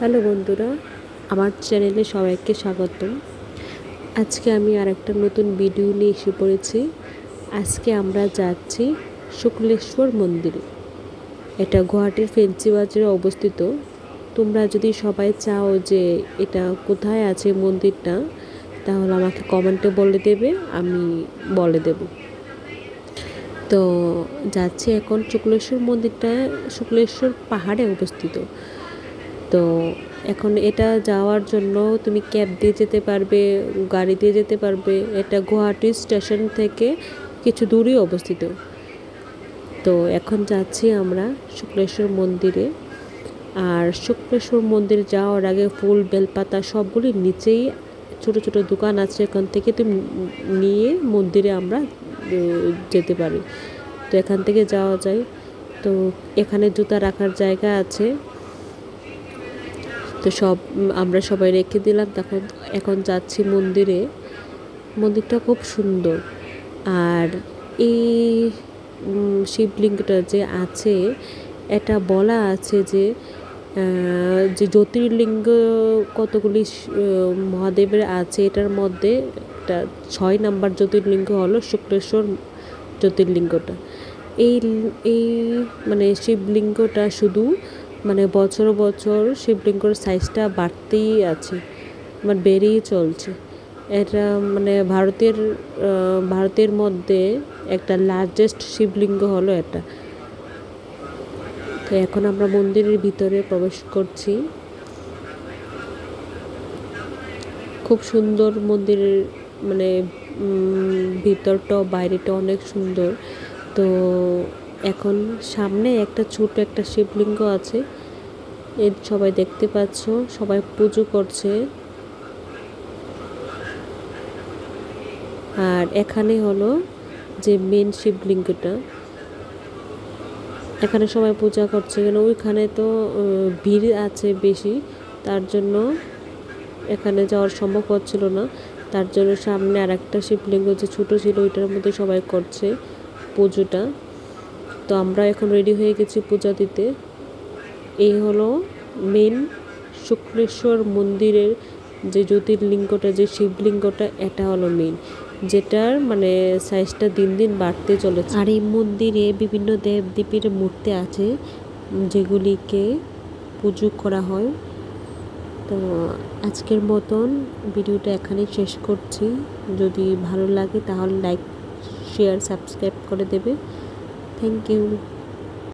Hello বন্ধুরা, আমার চ্যানেলে সবাইকে স্বাগতম। আজকে আমি আরেকটা নতুন ভিডিও নিয়ে এসে পড়েছি। আজকে আমরা যাচ্ছি শুক্লেশ্বর মন্দিরে। এটা গুয়াহাটির ফেন্সি বাজারে অবস্থিত। তোমরা যদি সবাই চাও যে এটা কোথায় আছে মন্দিরটা, তাহলে আমাকে কমেন্টে বলে দেবে, আমি বলে দেব। তো যাচ্ছি এখন শুক্লেশ্বর মন্দিরটা শুক্লেশ্বর পাহাড়ে অবস্থিত। তো এখন এটা যাওয়ার জন্য তুমি ক্যাব দিয়ে যেতে পারবে, গাড়ি দিয়ে যেতে পারবে। এটা গুয়াহাটি স্টেশন থেকে কিছু দূরেই অবস্থিত। তো এখন যাচ্ছি আমরা শুক্লেশ্বর মন্দিরে। আর শুক্লেশ্বর মন্দিরে যাওয়ার আগে ফুল বেলপাতা সবগুলি নিচেই ছোট ছোট দোকান আছে, এখান থেকে তুমি নিয়ে মন্দিরে আমরা যেতে পারি। তো এখান থেকে যাওয়া যায়। তো এখানে জুতা রাখার জায়গা আছে। তো আমরা সবাই রেখে দিলাম। এখন যাচ্ছি মন্দিরে। মন্দিরটা খুব সুন্দর। আর এই শিবলিঙ্গটা যে আছে, এটা বলা আছে যে জ্যোতির্লিঙ্গ কতগুলি মহাদেবের আছে, এটার মধ্যে একটা 6 নাম্বার জ্যোতির্লিঙ্গ হলো শুক্লেশ্বর জ্যোতির্লিঙ্গটা। এই এই মানে শিবলিঙ্গটা শুধু বছর বছর শিবলিঙ্গর সাইজটা বাড়তেই আছে, বেড়েই চলছে। এটা ভারতের মধ্যে একটা লার্জেস্ট শিবলিঙ্গ হলো এটা। তো এখন আমরা মন্দিরের ভিতরে প্রবেশ করছি। খুব সুন্দর মন্দিরের ভিতরটাও বাইরেটা অনেক সুন্দর। তো এখন সামনে একটা ছোট একটা শিবলিঙ্গ আছে, সবাই দেখতে পাচ্ছ, সবাই পুজো করছে। আর এখানে হলো যে মেন শিবলিঙ্গটা, এখানে সবাই পূজা করছে। কেন ওইখানে তো ভিড় আছে বেশি, তার জন্য এখানে যাওয়ার সম্ভব হচ্ছিল না। তার জন্য সামনে আর একটা শিবলিঙ্গ যে ছোটো ছিল, ওইটার মধ্যে সবাই করছে পুজোটা। তো আমরা এখন রেডি হয়ে গেছি পূজা দিতে। এই হলো মেন শুক্লেশ্বর মন্দিরের যে জ্যোতির্লিঙ্গটা, যে শিবলিঙ্গটা, এটা হলো মেন, যেটার সাইজটা দিন দিন বাড়তে চলেছে। আর এই মন্দিরে বিভিন্ন দেবদেবীর মূর্তি আছে, যেগুলিকে পুজো করা হয়। তো আজকের মতন ভিডিওটা এখানেই শেষ করছি। যদি ভালো লাগে তাহলে লাইক, শেয়ার, সাবস্ক্রাইব করে দেবে। Thank you.